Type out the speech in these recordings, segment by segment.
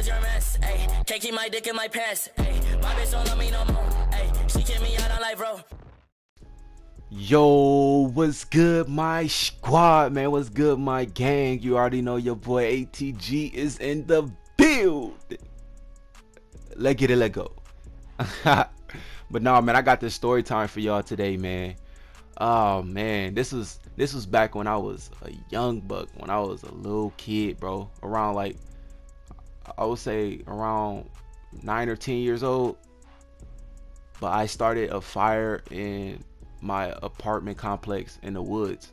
cause you're a mess, ayy. Can't keep my dick in my pants, ayy. My bitch don't love me no more, ayy. She kick me out on life, bro. Yo, what's good, my squad, man? What's good, my gang? You already know your boy ATG is in the build. Let's get it, let go. But no, man, I got this story time for y'all today, man. Oh man, this was back when I was a young buck, when I was a little kid, bro. Around, like, I would say around 9 or 10 years old. But I started a fire in my apartment complex in the woods.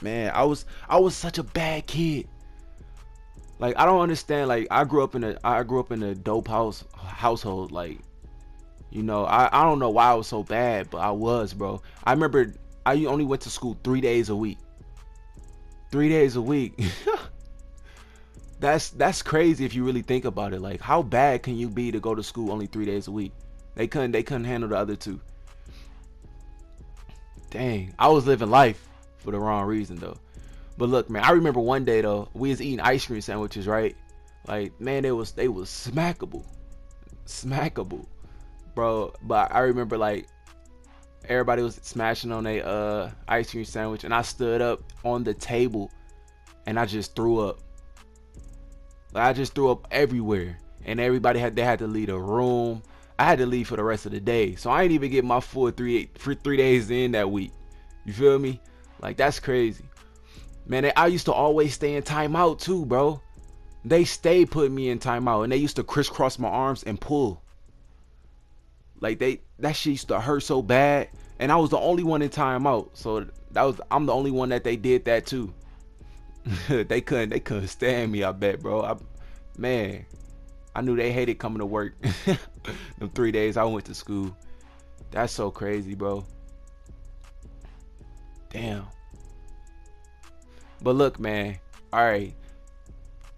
Man, I was such a bad kid. Like, I don't understand. Like, I grew up in a dope household. Like, you know, I don't know why I was so bad, but I was, bro. I remember I only went to school 3 days a week. 3 days a week. That's crazy if you really think about it. Like, how bad can you be to go to school only 3 days a week? They couldn't handle the other two. Dang, I was living life for the wrong reason though. But look, man, I remember one day though, we was eating ice cream sandwiches, right? Like, man, they was smackable, bro. But I remember, like, everybody was smashing on a ice cream sandwich, and I stood up on the table, and I just threw up. Like, I just threw up everywhere, and everybody had to leave the room. I had to leave for the rest of the day, so I ain't even get my full 3 days in that week. You feel me? Like, that's crazy, man. I used to always stay in timeout too, bro. They stayed putting me in timeout, and they used to crisscross my arms and pull. Like, that shit used to hurt so bad, and I was the only one in timeout, so I'm the only one that they did that too. They couldn't stand me, I bet, bro. Man, I knew they hated coming to work. Them 3 days I went to school. That's so crazy, bro. Damn. But look, man. All right.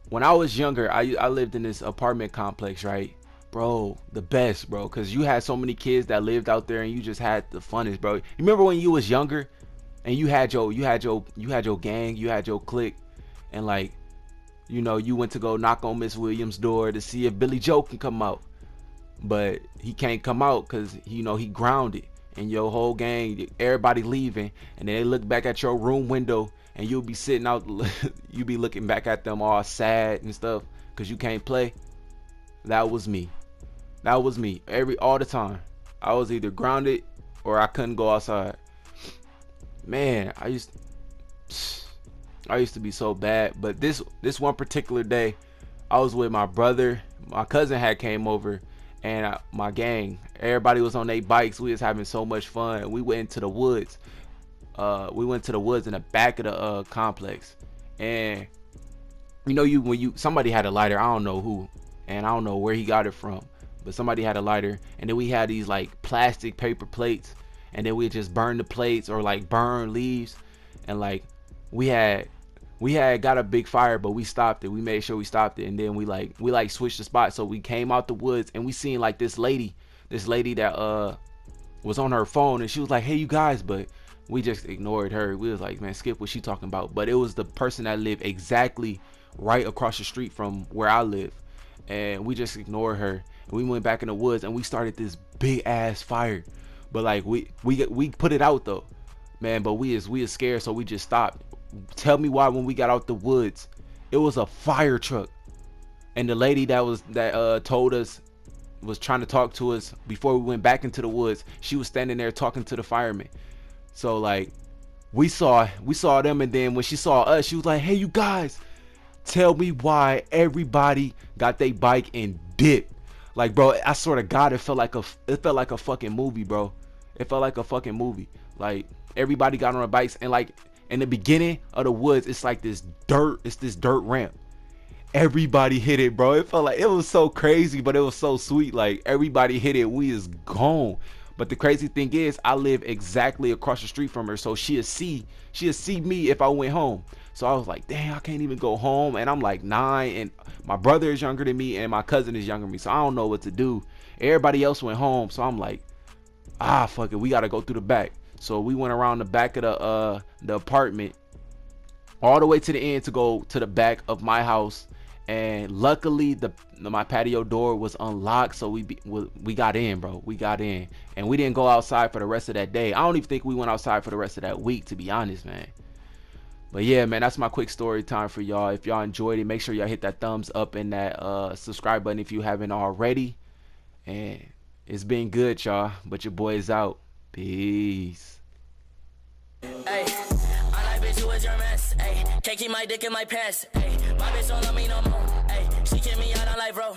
When I was younger, I lived in this apartment complex, right? Bro, the best, bro. Because you had so many kids that lived out there, and you just had the funnest, bro. You remember when you was younger and you had your gang, you had your clique, and, like, you know, you went to go knock on Miss Williams' door to see if Billy Joe can come out. But he can't come out because, you know, he grounded. And your whole gang, everybody leaving. And then they look back at your room window, and you'll be sitting out, you be looking back at them all sad and stuff because you can't play. That was me. That was me. All the time. I was either grounded or I couldn't go outside. Man, I used to be so bad. But this one particular day, I was with my brother. My cousin had came over, and my gang, everybody was on their bikes. We was having so much fun. We went into the woods. We went to the woods in the back of the complex. And you know, when somebody had a lighter, I don't know who, and I don't know where he got it from, but somebody had a lighter, and then we had these, like, plastic paper plates, and then we just burn the plates or, like, burn leaves, and, like, we had got a big fire, but we stopped it. We made sure we stopped it, and then we switched the spot. So we came out the woods, and we seen, like, this lady that was on her phone, and she was like, "Hey, you guys," but we just ignored her. We was like, "Man, skip what she talking about." But it was the person that lived exactly right across the street from where I live, and we just ignored her. And we went back in the woods, and we started this big ass fire. But, like, we put it out though, man. But we is scared, so we just stopped. Tell me why when we got out the woods, it was a fire truck, and the lady that told us, was trying to talk to us before we went back into the woods. She was standing there talking to the firemen. So, like, we saw them, and then when she saw us, she was like, "Hey, you guys, tell me why everybody got their bike and dipped." Like, bro, I swear to God, it felt like a fucking movie, bro. It felt like a fucking movie. Like, everybody got on their bikes, and, like, in the beginning of the woods, it's like this dirt ramp. Everybody hit it, bro. It felt like, it was so crazy, but it was so sweet. Like, everybody hit it, we is gone. But the crazy thing is, I live exactly across the street from her, so she'll see me if I went home. So I was like, dang, I can't even go home, and I'm like 9, and my brother is younger than me, and my cousin is younger than me, so I don't know what to do. Everybody else went home, so I'm like, fuck it, we gotta go through the back. So we went around the back of the apartment all the way to the end to go to the back of my house, and luckily my patio door was unlocked, so we got in, bro. We got in, and we didn't go outside for the rest of that day. I don't even think we went outside for the rest of that week, to be honest, man. But yeah, man, that's my quick story time for y'all. If y'all enjoyed it, make sure y'all hit that thumbs up and that subscribe button if you haven't already. And it's been good, y'all, but your boy is out. Peace. Hey, I like bitch, you was your mess. Hey, can't keep my dick in my pants. Hey, my bitch don't love me no more. Hey, she kick me out on life, bro.